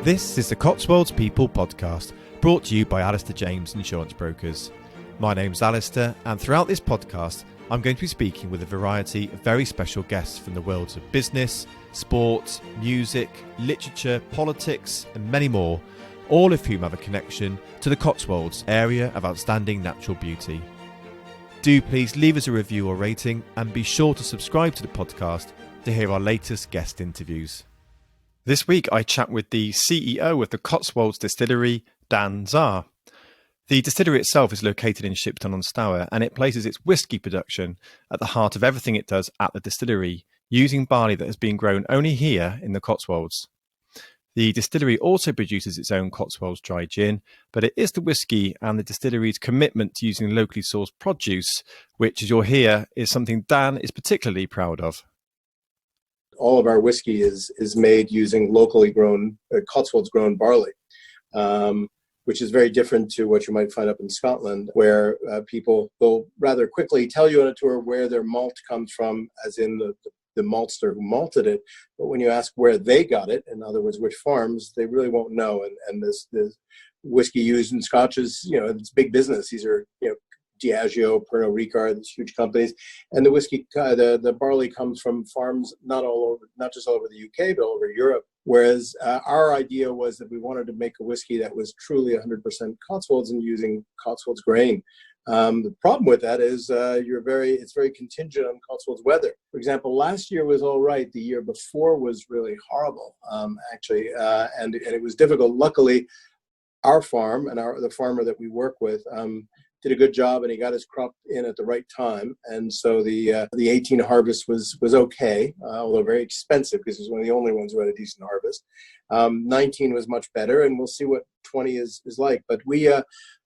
This is the Cotswolds People podcast, brought to you by Alastair James Insurance Brokers. My name's Alastair, and throughout this podcast, I'm going to be speaking with a variety of very special guests from the worlds of business, sport, music, literature, politics, and many more, all of whom have a connection to the Cotswolds, area of outstanding natural beauty. Do please leave us a review or rating, and be sure to subscribe to the podcast to hear our latest guest interviews. This week, I chat with the CEO of the Cotswolds Distillery, Dan Szor. The distillery itself is located in Shipton-on-Stour, and it places its whisky production at the heart of everything it does at the distillery, using barley that has been grown only here in the Cotswolds. The distillery also produces its own Cotswolds dry gin, but it is the whisky and the distillery's commitment to using locally sourced produce, which, as you'll hear, is something Dan is particularly proud of. All of our whiskey is made using locally grown, Cotswolds grown barley, which is very different to what you might find up in Scotland, where people will rather quickly tell you on a tour where their malt comes from, as in the maltster who malted it. But when you ask where they got it, in other words, which farms, they really won't know. And this whiskey used in Scotch is, it's big business. These are, Diageo, Pernod Ricard, these huge companies, and the whiskey, the barley comes from farms not just all over the UK, but all over Europe. Whereas our idea was that we wanted to make a whiskey that was truly 100% Cotswolds and using Cotswolds grain. The problem with that is it's very contingent on Cotswolds weather. For example, last year was all right. The year before was really horrible, actually, and it was difficult. Luckily, our farm and the farmer that we work with did a good job, and he got his crop in at the right time. And so the 18 harvest was okay, although very expensive because it was one of the only ones who had a decent harvest. 19 was much better, and we'll see what 20 is like. But we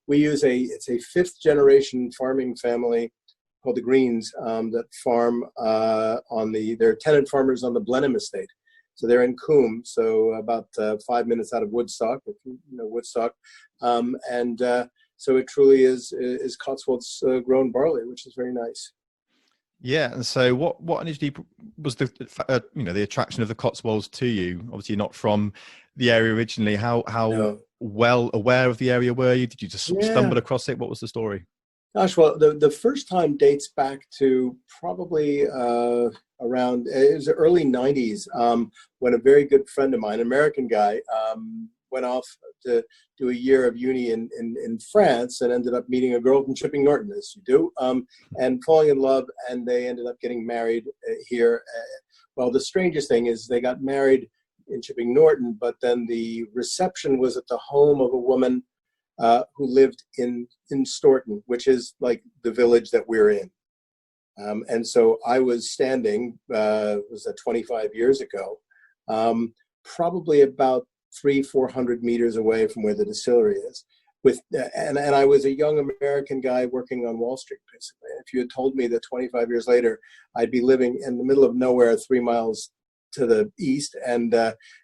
use it's a fifth generation farming family called the Greens that farm they're tenant farmers on the Blenheim estate. So they're in Coombe, so about 5 minutes out of Woodstock, if you know Woodstock, so it truly is Cotswolds grown barley, which is very nice. Yeah, and so what initially was the attraction of the Cotswolds to you? Obviously, you're not from the area originally. How well aware of the area were you? Did you just stumble across it? What was the story? Gosh, well, the first time dates back to probably around it was the early 90s when a very good friend of mine, an American guy, went off to do a year of uni in France and ended up meeting a girl from Chipping Norton, as you do, and falling in love, and they ended up getting married here. Well, the strangest thing is they got married in Chipping Norton, but then the reception was at the home of a woman who lived in Storton, which is like the village that we're in. And so I was standing, was that 25 years ago, probably about 300-400 meters away from where the distillery is. And I was a young American guy working on Wall Street, basically. If you had told me that 25 years later I'd be living in the middle of nowhere 3 miles to the east and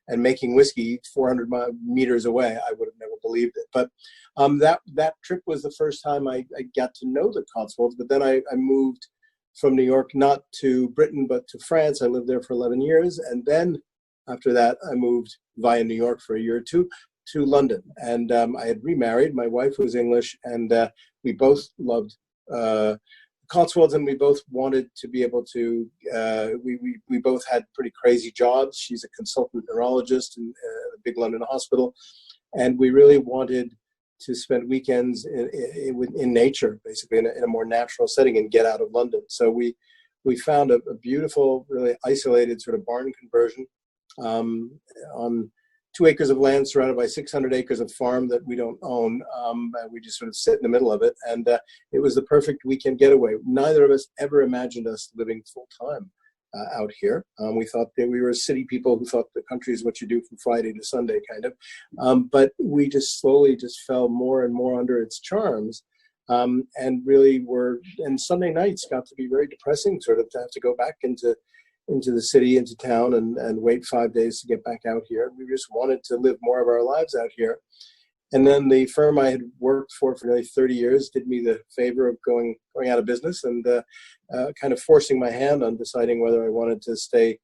making whiskey 400 meters away, I would have never believed it. But that trip was the first time I got to know the Cotswolds. But then I moved from New York, not to Britain, but to France. I lived there for 11 years. And then after that, I moved via New York for a year or two to London. And I had remarried. My wife was English, and we both loved Cotswolds, and we both wanted to be able to, we both had pretty crazy jobs. She's a consultant neurologist in a big London hospital. And we really wanted to spend weekends in nature, basically in a more natural setting, and get out of London. So we found a beautiful, really isolated sort of barn conversion on 2 acres of land surrounded by 600 acres of farm that we don't own. We just sort of sit in the middle of it. And it was the perfect weekend getaway. Neither of us ever imagined us living full time out here. We thought that we were city people who thought the country is what you do from Friday to Sunday, kind of. But we just slowly fell more and more under its charms. And really and Sunday nights got to be very depressing, sort of to have to go back into the city, into town, and wait 5 days to get back out here. We just wanted to live more of our lives out here. And then the firm I had worked for nearly 30 years did me the favor of going out of business and kind of forcing my hand on deciding whether I wanted to stay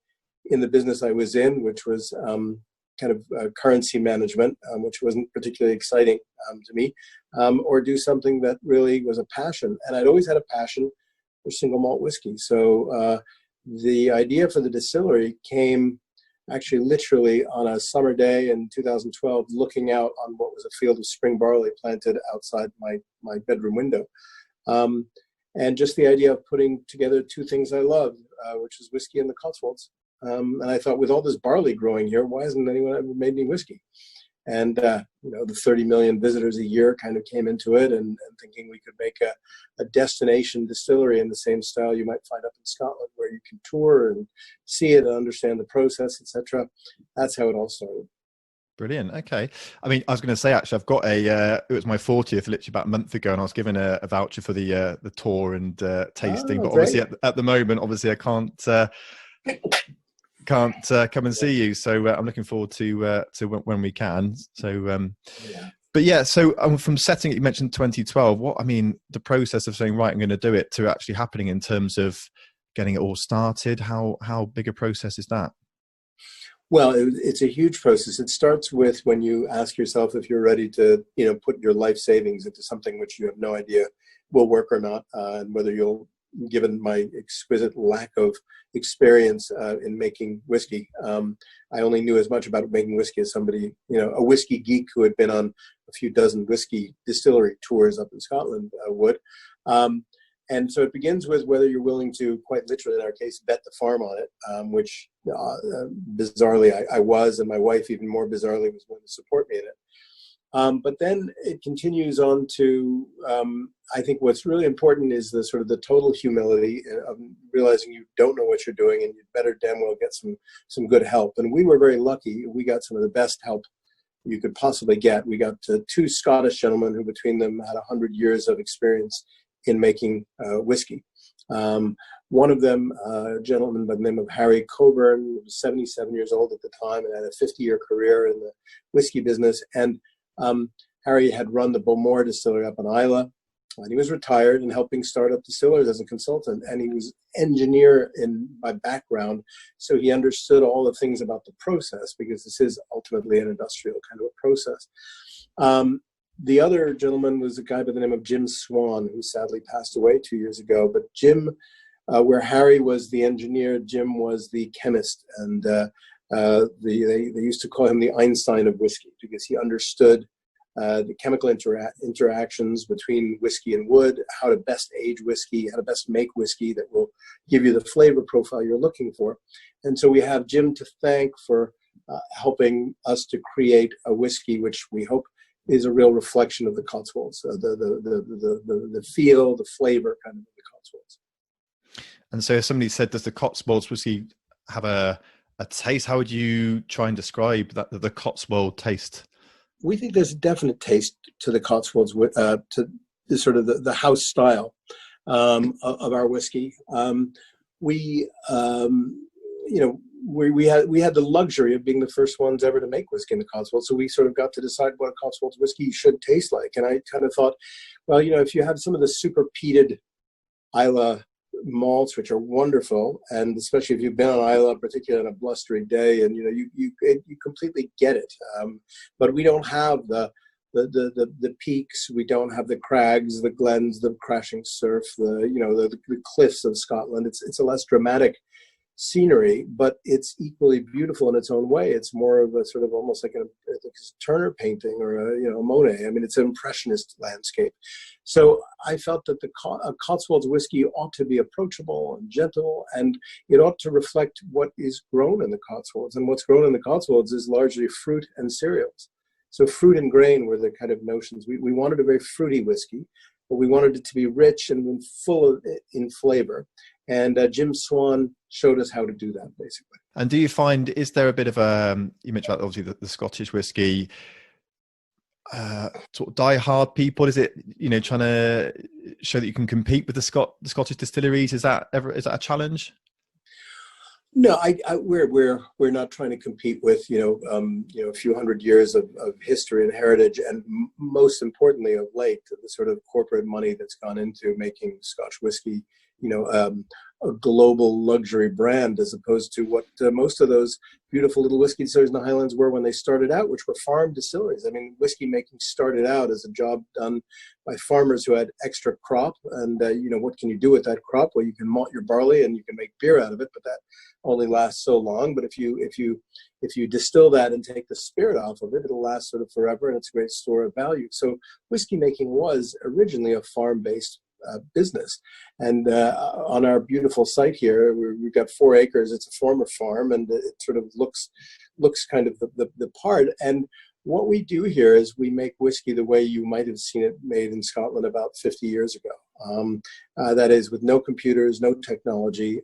in the business I was in, which was kind of currency management, which wasn't particularly exciting to me, or do something that really was a passion. And I'd always had a passion for single malt whiskey. So the idea for the distillery came actually literally on a summer day in 2012, looking out on what was a field of spring barley planted outside my bedroom window. And just the idea of putting together two things I love, which is whiskey and the Cotswolds. And I thought, with all this barley growing here, why hasn't anyone ever made any whiskey? And, the 30 million visitors a year kind of came into it, and thinking we could make a destination distillery in the same style you might find up in Scotland, where you can tour and see it and understand the process, etc. That's how it all started. Brilliant. Okay. I mean, I was going to say, actually, I've got it was my 40th, literally about a month ago, and I was given a voucher for the tour and tasting. But obviously at the moment, obviously I can't come and see you. So I'm looking forward to when we can. So, but yeah, so from setting it, you mentioned 2012, the process of saying, right, I'm going to do it, to actually happening in terms of getting it all started, how big a process is that? Well, it's a huge process. It starts with when you ask yourself if you're ready to, put your life savings into something which you have no idea will work or not, and whether you'll, given my exquisite lack of experience in making whiskey. I only knew as much about making whiskey as somebody, a whiskey geek who had been on a few dozen whiskey distillery tours up in Scotland would. And so it begins with whether you're willing to, quite literally in our case, bet the farm on it, which bizarrely I was, and my wife even more bizarrely was willing to support me in it. But then it continues on to, I think what's really important is the sort of the total humility of realizing you don't know what you're doing, and you'd better damn well get some good help. And we were very lucky. We got some of the best help you could possibly get. We got two Scottish gentlemen who between them had 100 years of experience in making whiskey. One of them, a gentleman by the name of Harry Coburn, was 77 years old at the time and had a 50-year career in the whiskey business. And Harry had run the Bowmore distillery up in Islay, and he was retired and helping start up distillers as a consultant. And he was engineer by background, so he understood all the things about the process, because this is ultimately an industrial kind of a process. The other gentleman was a guy by the name of Jim Swan, who sadly passed away 2 years ago. But Jim, where Harry was the engineer, Jim was the chemist. And they used to call him the Einstein of whiskey, because he understood the chemical interactions between whiskey and wood, how to best age whiskey, how to best make whiskey that will give you the flavor profile you're looking for. And so we have Jim to thank for helping us to create a whiskey which we hope is a real reflection of the Cotswolds, the feel, the flavor kind of the Cotswolds. And so if somebody said, does the Cotswolds whiskey have a taste? How would you try and describe the Cotswold taste? We think there's a definite taste to the Cotswolds, to the sort of the house style of our whiskey. We had the luxury of being the first ones ever to make whiskey in the Cotswolds, so we sort of got to decide what a Cotswolds whiskey should taste like. And I kind of thought, well, if you have some of the super peated Islay malts, which are wonderful, and especially if you've been on Islay, particularly on a blustery day, and you completely get it. But we don't have the peaks, we don't have the crags, the glens, the crashing surf, the cliffs of Scotland. It's a less dramatic scenery, but it's equally beautiful in its own way. It's more of a sort of almost like a Turner painting or a Monet. I mean, it's an impressionist landscape. So I felt that a Cotswolds whiskey ought to be approachable and gentle, and it ought to reflect what is grown in the Cotswolds. And what's grown in the Cotswolds is largely fruit and cereals. So fruit and grain were the kind of notions. We wanted a very fruity whiskey, but we wanted it to be rich and full in flavor. And Jim Swan showed us how to do that, basically. And do you find, is there a bit of you mentioned about obviously the Scottish whiskey, sort of diehard people? Is it, trying to show that you can compete with the Scottish distilleries? Is that a challenge? No, we're not trying to compete with a few hundred years of history and heritage, and most importantly of late, the sort of corporate money that's gone into making Scotch whiskey a global luxury brand, as opposed to what most of those beautiful little whiskey distilleries in the Highlands were when they started out, which were farm distilleries. I mean, whiskey making started out as a job done by farmers who had extra crop. And, what can you do with that crop? Well, you can malt your barley and you can make beer out of it, but that only lasts so long. But if you distill that and take the spirit off of it, it'll last sort of forever, and it's a great store of value. So whiskey making was originally a farm-based business. And on our beautiful site here, we've got 4 acres. It's a former farm, and it sort of looks kind of the part. And what we do here is we make whiskey the way you might have seen it made in Scotland about 50 years ago. That is, with no computers, no technology,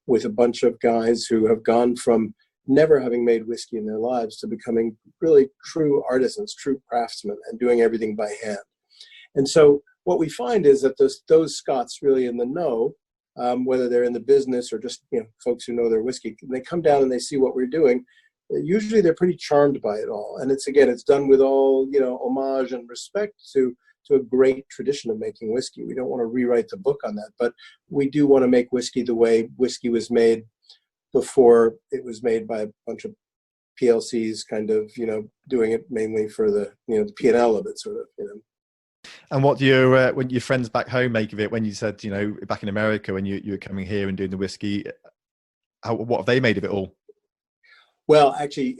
with a bunch of guys who have gone from never having made whiskey in their lives to becoming really true artisans, true craftsmen, and doing everything by hand. And so what we find is that those Scots really in the know, whether they're in the business or just folks who know their whiskey, they come down and they see what we're doing. Usually they're pretty charmed by it all. And it's done with all homage and respect to a great tradition of making whiskey. We don't want to rewrite the book on that, but we do want to make whiskey the way whiskey was made before it was made by a bunch of PLCs, kind of doing it mainly for the the P&L of it, sort of. And what do your when your friends back home make of it? When you said back in America when you were coming here and doing the whiskey, what have they made of it all? Well, actually,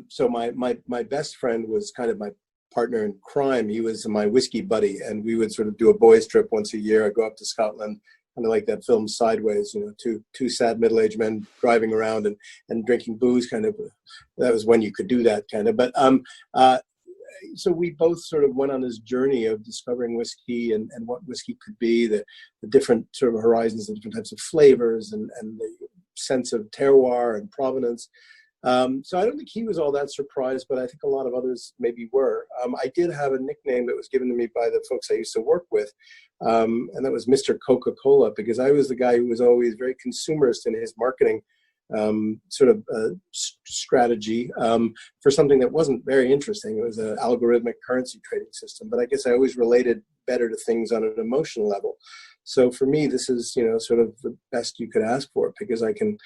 so my best friend was kind of my partner in crime. He was my whiskey buddy, and we would sort of do a boys trip once a year. I'd go up to Scotland, kind of like that film Sideways, two sad middle-aged men driving around and drinking booze. Kind of, that was when you could do that kind of. But so we both sort of went on this journey of discovering whiskey and what whiskey could be, the different sort of horizons, the different types of flavors, and the sense of terroir and provenance. So I don't think he was all that surprised, but I think a lot of others maybe were. I did have a nickname that was given to me by the folks I used to work with, and that was Mr. CocaCola, because I was the guy who was always very consumerist in his marketing strategy for something that wasn't very interesting. It was an algorithmic currency trading system, but I guess I always related better to things on an emotional level. So for me, this is sort of the best you could ask for, because I can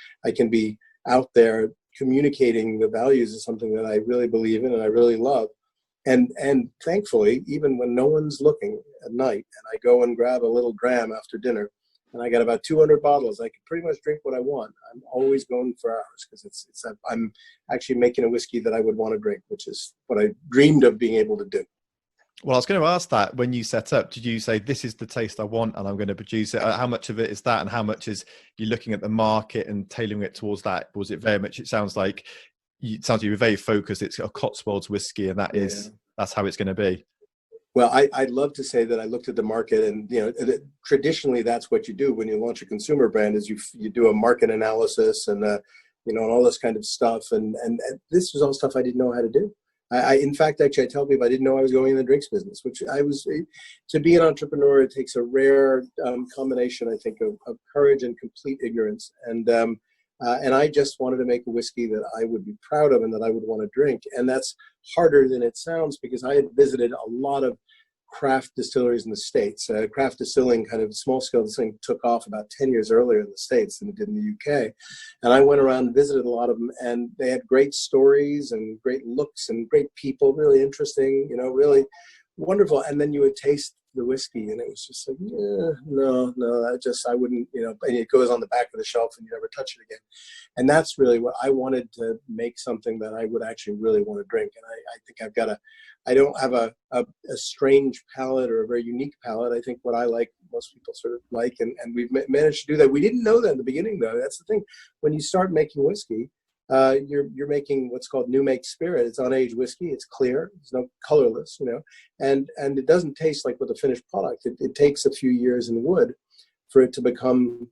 be out there communicating the values of something that I really believe in and I really love. And thankfully, even when no one's looking at night, and I go and grab a little dram after dinner, and I got about 200 bottles, I can pretty much drink what I want. I'm always going for hours, because I'm actually making a whiskey that I would want to drink, which is what I dreamed of being able to do. Well, I was going to ask that when you set up, did you say, this is the taste I want and I'm going to produce it? How much of it is that, and how much is you looking at the market and tailoring it towards that? Was it very much, it sounds like you were very focused. It's a Cotswolds whiskey, and that's how it's going to be. Well, I'd love to say that I looked at the market, and traditionally that's what you do when you launch a consumer brand, is you do a market analysis and and all this kind of stuff, and this was all stuff I didn't know how to do. In fact, actually, I tell people I didn't know I was going in the drinks business, which to be an entrepreneur, it takes a rare combination, I think, of courage and complete ignorance. And I just wanted to make a whiskey that I would be proud of and that I would want to drink. And that's harder than it sounds, because I had visited a lot of craft distilleries in the States. Craft distilling, kind of small-scale distilling, took off about 10 years earlier in the States than it did in the UK. And I went around and visited a lot of them, and they had great stories and great looks and great people, really interesting, really wonderful. And then you would taste the whiskey, and it was just like, no, I wouldn't, and it goes on the back of the shelf and you never touch it again. And that's really what I wanted, to make something that I would actually really want to drink. And I think I don't have a strange palate or a very unique palate. I think what I like, most people sort of like, and we've managed to do that. We didn't know that in the beginning, though. That's the thing. When you start making whiskey, you're making what's called new make spirit. It's unaged whiskey. It's clear. It's no colorless, and it doesn't taste like with a finished product. It takes a few years in wood for it to become,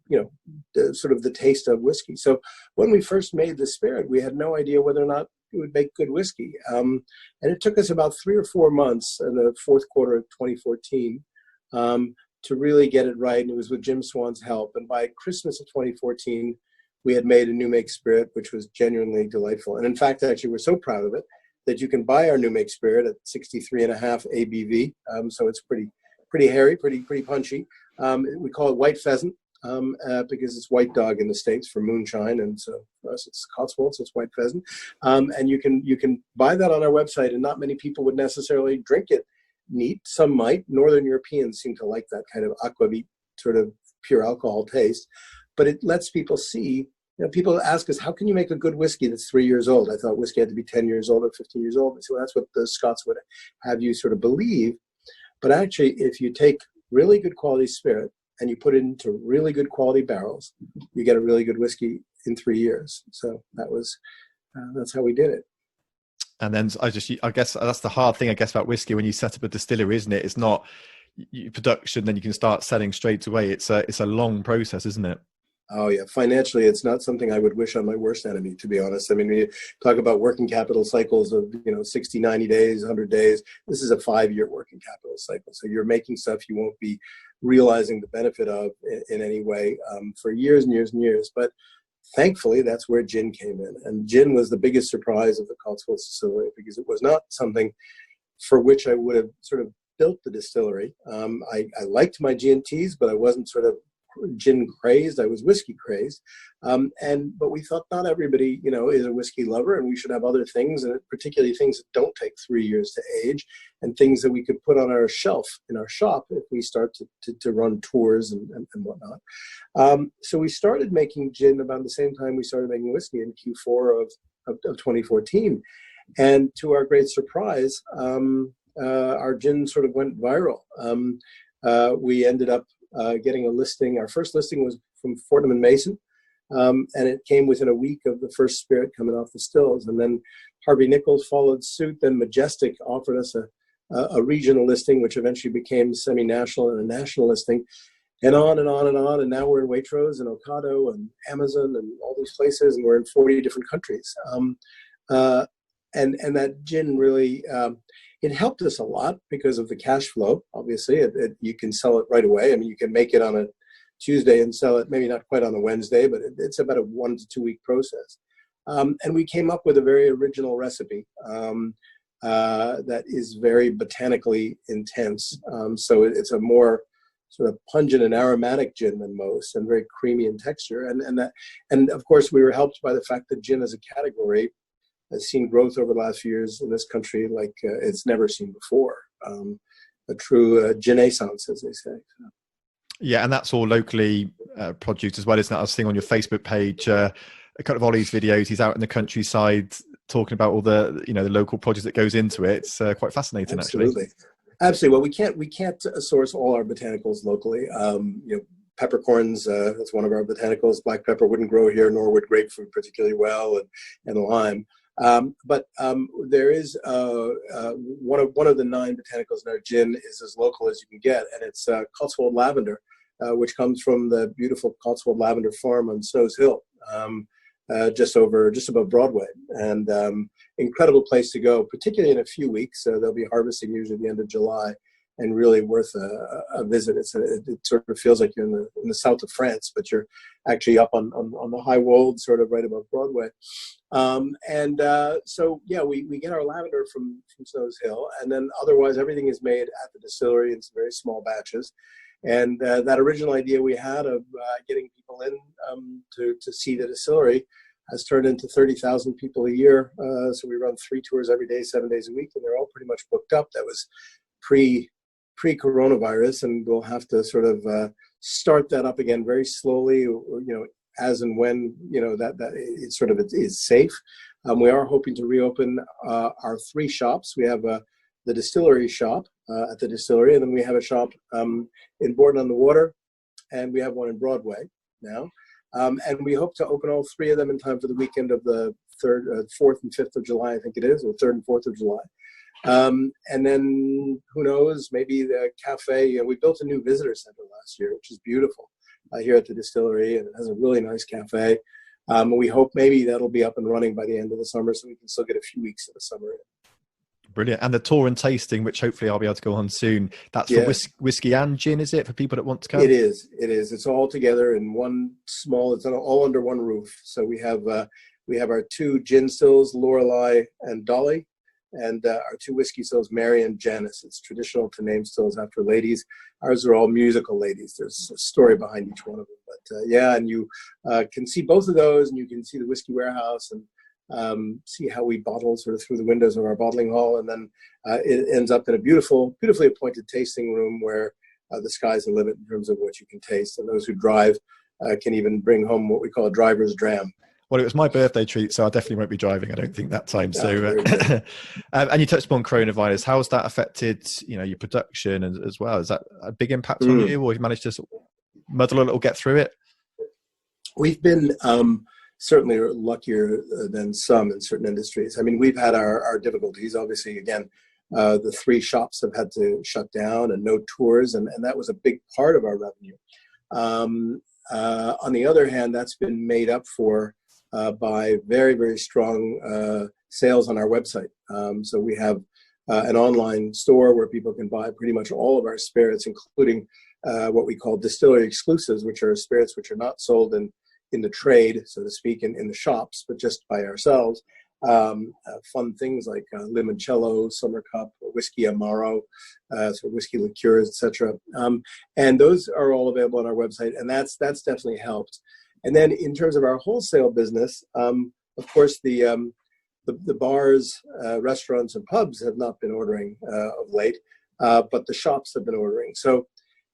sort of the taste of whiskey. So when we first made the spirit, we had no idea whether or not it would make good whiskey. And it took us about 3 or 4 months in the fourth quarter of 2014 to really get it right. And it was with Jim Swan's help. And by Christmas of 2014, we had made a new make spirit, which was genuinely delightful. And in fact, actually, we're so proud of it that you can buy our new make spirit at 63.5 ABV. So it's pretty hairy, pretty punchy. We call it white pheasant. because it's White Dog in the States for moonshine, and so for us it's Cotswolds, it's White Pheasant. And you can buy that on our website, and not many people would necessarily drink it neat. Some might. Northern Europeans seem to like that kind of aquavit sort of pure alcohol taste, but it lets people see. People ask us, how can you make a good whiskey that's 3 years old? I thought whiskey had to be 10 years old or 15 years old. So that's what the Scots would have you sort of believe. But actually, if you take really good quality spirit and you put it into really good quality barrels, you get a really good whiskey in 3 years. So that's how we did it. And then I guess that's the hard thing, I guess, about whiskey when you set up a distillery, isn't it? It's not production, then you can start selling straight away. It's a long process, isn't it? Oh yeah, financially, it's not something I would wish on my worst enemy, to be honest. I mean, we talk about working capital cycles of 60, 90 days, 100 days. This is a 5-year working capital cycle. So you're making stuff you won't be realizing the benefit of in any way for years and years and years. But thankfully, that's where gin came in, and gin was the biggest surprise of the Cotswolds Distillery, because it was not something for which I would have sort of built the distillery. I liked my G&Ts, but I wasn't sort of gin crazed. I was whiskey crazed, but we thought not everybody is a whiskey lover, and we should have other things, and particularly things that don't take 3 years to age, and things that we could put on our shelf in our shop if we start to run tours and whatnot. So we started making gin about the same time we started making whiskey, in Q4 of 2014, and to our great surprise, our gin sort of went viral. We ended up getting a listing. Our first listing was from Fortnum and Mason, and it came within a week of the first spirit coming off the stills. And then Harvey Nichols followed suit. Then Majestic offered us a regional listing, which eventually became semi-national and a national listing, and on and on and on. And now we're in Waitrose and Ocado and Amazon and all these places, and we're in 40 different countries. And that gin really, it helped us a lot because of the cash flow. Obviously, you can sell it right away. I mean, you can make it on a Tuesday and sell it maybe not quite on a Wednesday, but it's about a 1 to 2 week process. And we came up with a very original recipe that is very botanically intense. So it's a more sort of pungent and aromatic gin than most, and very creamy in texture. And of course, we were helped by the fact that gin as a category has seen growth over the last few years in this country like it's never seen before. A true gin-essence, as they say. Yeah, and that's all locally produced as well, isn't it? I was seeing on your Facebook page a couple of Ollie's videos. He's out in the countryside talking about all the the local produce that goes into it. It's quite fascinating, Absolutely. Absolutely. Well, we can't source all our botanicals locally. Peppercorns, that's one of our botanicals. Black pepper wouldn't grow here, nor would grapefruit particularly well, and lime. But there is one of the 9 botanicals in our gin is as local as you can get, and it's Cotswold lavender, which comes from the beautiful Cotswold lavender farm on Snow's Hill, just above Broadway, and incredible place to go, particularly in a few weeks. They'll be harvesting usually at the end of July, and really worth a visit. It sort of feels like you're in the south of France, but you're actually up on the high wold, sort of right above Broadway. So we get our lavender from Snow's Hill, and then otherwise everything is made at the distillery in some very small batches. And that original idea we had of getting people in to see the distillery has turned into 30,000 people a year. So we run 3 tours every day, 7 days a week, and they're all pretty much booked up. That was pre-coronavirus, and we'll have to sort of start that up again very slowly, as and when that it sort of is safe. We are hoping to reopen our 3 shops. We have the distillery shop at the distillery, and then we have a shop in Borden on the Water, and we have one in Broadway now. And we hope to open all 3 of them in time for the weekend of the 3rd, 4th, and 5th of July, I think it is, or 3rd and 4th of July. And then who knows, maybe the cafe. We built a new visitor center last year, which is beautiful here at the distillery, and it has a really nice cafe. And we hope maybe that'll be up and running by the end of the summer, so we can still get a few weeks of the summer in. Brilliant. And the tour and tasting, which hopefully I'll be able to go on soon, that's for whiskey and gin, is it, for people that want to come? It is. It's all together in one small, it's all under one roof. So we have our 2 gin stills, Lorelei and Dolly. And our two whiskey stills, Mary and Janice. It's traditional to name stills after ladies. Ours are all musical ladies. There's a story behind each one of them. But yeah, and you can see both of those, and you can see the whiskey warehouse and see how we bottle sort of through the windows of our bottling hall. And then it ends up in a beautifully appointed tasting room where the sky's the limit in terms of what you can taste. And those who drive can even bring home what we call a driver's dram. Well, it was my birthday treat, so I definitely won't be driving, I don't think, that time. So, and you touched upon coronavirus. How has that affected, your production as well? Is that a big impact on you, or have you managed to sort of muddle a little, get through it? We've been certainly luckier than some in certain industries. I mean, we've had our difficulties. Obviously, again, the 3 shops have had to shut down and no tours, and that was a big part of our revenue. On the other hand, that's been made up for by very, very strong sales on our website. So we have an online store where people can buy pretty much all of our spirits, including what we call distillery exclusives, which are spirits which are not sold in the trade, so to speak, in the shops, but just by ourselves. Fun things like limoncello, summer cup, whiskey amaro, so whiskey liqueurs, etc. And those are all available on our website, and that's definitely helped. And then in terms of our wholesale business, of course, the bars, restaurants, and pubs have not been ordering of late, but the shops have been ordering. So,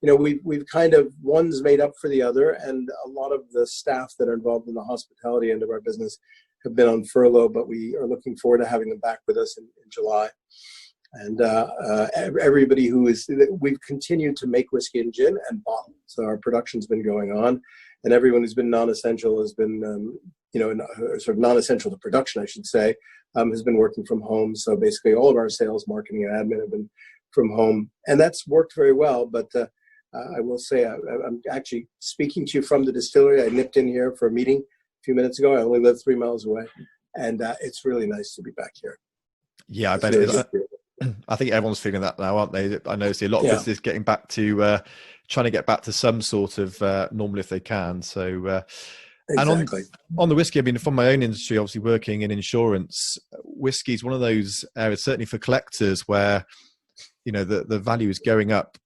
we've kind of, one's made up for the other, and a lot of the staff that are involved in the hospitality end of our business have been on furlough, but we are looking forward to having them back with us in July. And everybody we've continued to make whiskey and gin and bottle. So our production's been going on, and everyone who's been non-essential has been, sort of non-essential to production, I should say, has been working from home. So basically all of our sales, marketing, and admin have been from home, and that's worked very well. But I will say, I'm actually speaking to you from the distillery. I nipped in here for a meeting a few minutes ago. I only live 3 miles away, and it's really nice to be back here. Yeah, I bet it is. I think everyone's feeling that now, aren't they? I know see a lot of businesses getting back to trying to get back to some sort of normal if they can. So, exactly. And on the whiskey, I mean, from my own industry, obviously working in insurance, whiskey is one of those areas, certainly for collectors, where the value is going up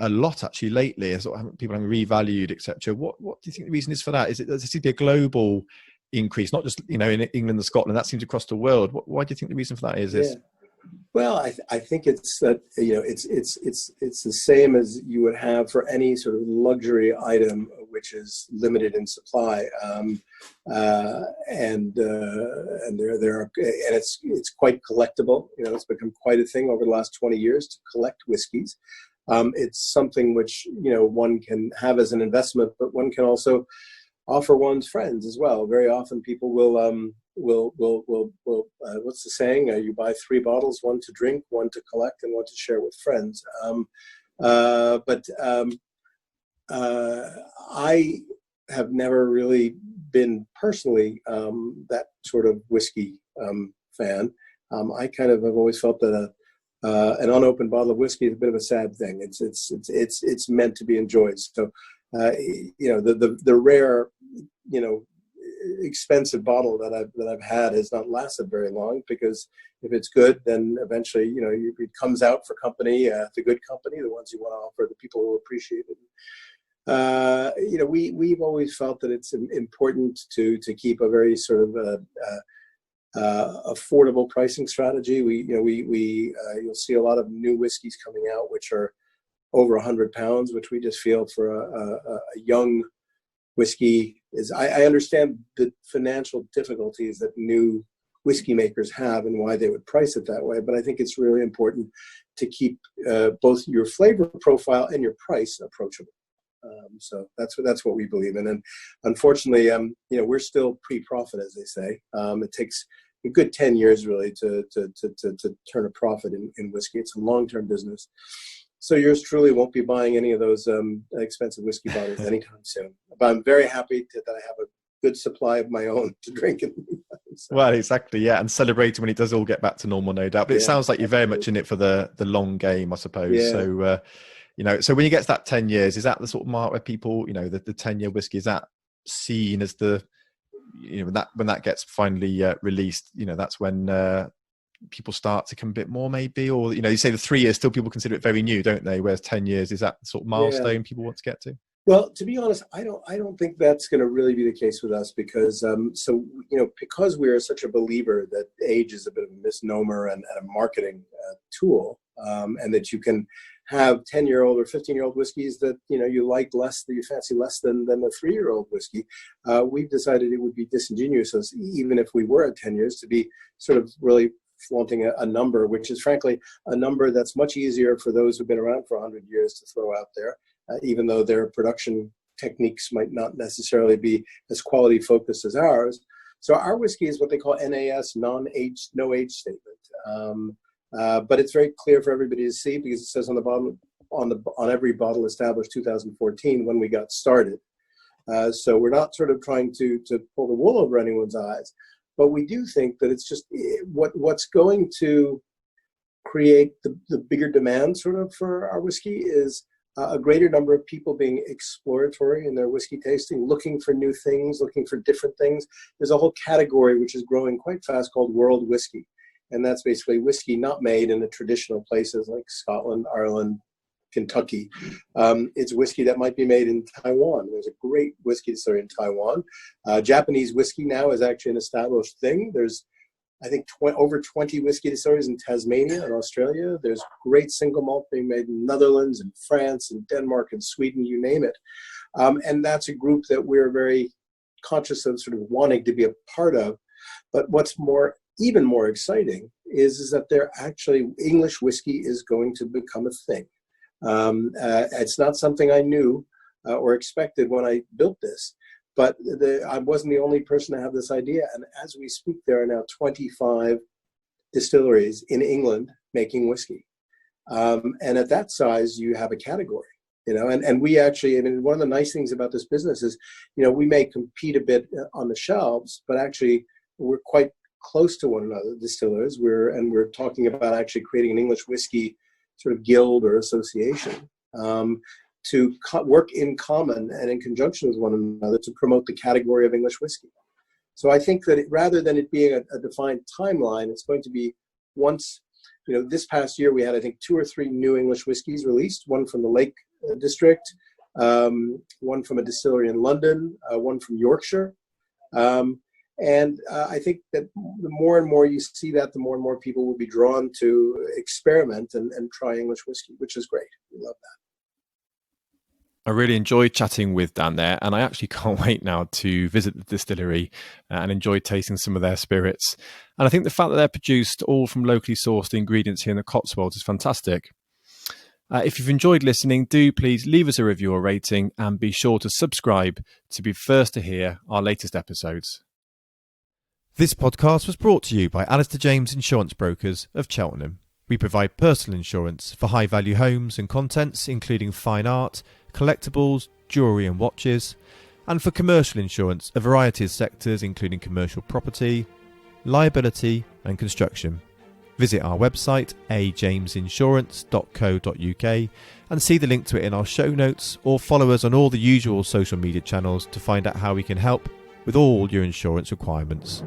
a lot actually lately, as people having revalued, etc. What do you think the reason is for that? Does it seem to be a global increase, not just in England and Scotland? That seems across the world. Why do you think the reason for that is? Well, I think it's that it's the same as you would have for any sort of luxury item which is limited in supply, and it's quite collectible. It's become quite a thing over the last 20 years to collect whiskeys. It's something which one can have as an investment, but one can also offer one's friends as well. Very often people will what's the saying? You buy 3 bottles, one to drink, one to collect, and one to share with friends. But I have never really been personally that sort of whiskey fan. I kind of have always felt that an unopened bottle of whiskey is a bit of a sad thing. It's meant to be enjoyed. So the rare expensive bottle that I've had has not lasted very long, because if it's good, then eventually it comes out for company, the good company, the ones you want to offer the people who appreciate it. We've always felt that it's important to keep a very sort of affordable pricing strategy. You'll see a lot of new whiskeys coming out which are over £100, which we just feel for a young whiskey is. I understand the financial difficulties that new whiskey makers have and why they would price it that way, but I think it's really important to keep both your flavor profile and your price approachable. So that's what we believe in, and unfortunately, we're still pre-profit, as they say. It takes a good 10 years really to turn a profit in whiskey. It's a long-term business. So yours truly won't be buying any of those expensive whiskey bottles anytime soon. But I'm very happy that I have a good supply of my own to drink. So. Well, exactly, yeah, and celebrating when it does all get back to normal, no doubt. But it sounds like you're very much in it for the long game, I suppose. Yeah. So, so when you get to that 10 years, is that the sort of mark where people, the 10-year whiskey, is that seen as the, when that gets finally released, that's when people start to come a bit more maybe? Or, you say the 3 years, still people consider it very new, don't they? Whereas 10 years is that sort of milestone people want to get to? Well, to be honest, I don't think that's going to really be the case with us because, because we are such a believer that age is a bit of a misnomer and a marketing tool, and that you can have 10-year-old or 15-year-old whiskeys that, you like less, that you fancy less than a 3-year-old whiskey. We've decided it would be disingenuous, even if we were at 10 years, to be sort of really flaunting a number, which is frankly a number that's much easier for those who've been around for 100 years to throw out there. Even though their production techniques might not necessarily be as quality focused as ours. So our whiskey is what they call NAS, non-age, no age statement. But it's very clear for everybody to see because it says on the bottom, on every bottle established 2014 when we got started. So we're not sort of trying to pull the wool over anyone's eyes, but we do think that it's just what's going to create the bigger demand sort of for our whiskey is a greater number of people being exploratory in their whiskey tasting, looking for new things, looking for different things. There's a whole category which is growing quite fast called world whiskey. And that's basically whiskey not made in the traditional places like Scotland, Ireland, Kentucky. It's whiskey that might be made in Taiwan. There's a great whiskey distillery in Taiwan. Japanese whiskey now is actually an established thing. There's, I think, over 20 whiskey distilleries in Tasmania and Australia. There's great single malt being made in Netherlands and France and Denmark and Sweden, you name it. And that's a group that we're very conscious of sort of wanting to be a part of. But what's even more exciting is that they're actually, English whiskey is going to become a thing. It's not something I knew or expected when I built this. But I wasn't the only person to have this idea. And as we speak, there are now 25 distilleries in England making whiskey. And at that size, you have a category, and we actually, one of the nice things about this business is, we may compete a bit on the shelves, but actually we're quite close to one another, distillers. We're talking about actually creating an English whiskey sort of guild or association. To work in common and in conjunction with one another to promote the category of English whiskey. So I think that rather than it being a defined timeline, it's going to be once, this past year we had, I think, 2 or 3 new English whiskeys released, one from the Lake District, one from a distillery in London, one from Yorkshire. And I think that the more and more you see that, the more and more people will be drawn to experiment and try English whiskey, which is great. We love that. I really enjoyed chatting with Dan there, and I actually can't wait now to visit the distillery and enjoy tasting some of their spirits. And I think the fact that they're produced all from locally sourced ingredients here in the Cotswolds is fantastic. If you've enjoyed listening, do please leave us a review or rating and be sure to subscribe to be first to hear our latest episodes. This podcast was brought to you by Alastair James Insurance Brokers of Cheltenham. We provide personal insurance for high-value homes and contents, including fine art, collectibles, jewellery and watches, and for commercial insurance, a variety of sectors including commercial property, liability and construction. Visit our website ajamesinsurance.co.uk and see the link to it in our show notes, or follow us on all the usual social media channels to find out how we can help with all your insurance requirements.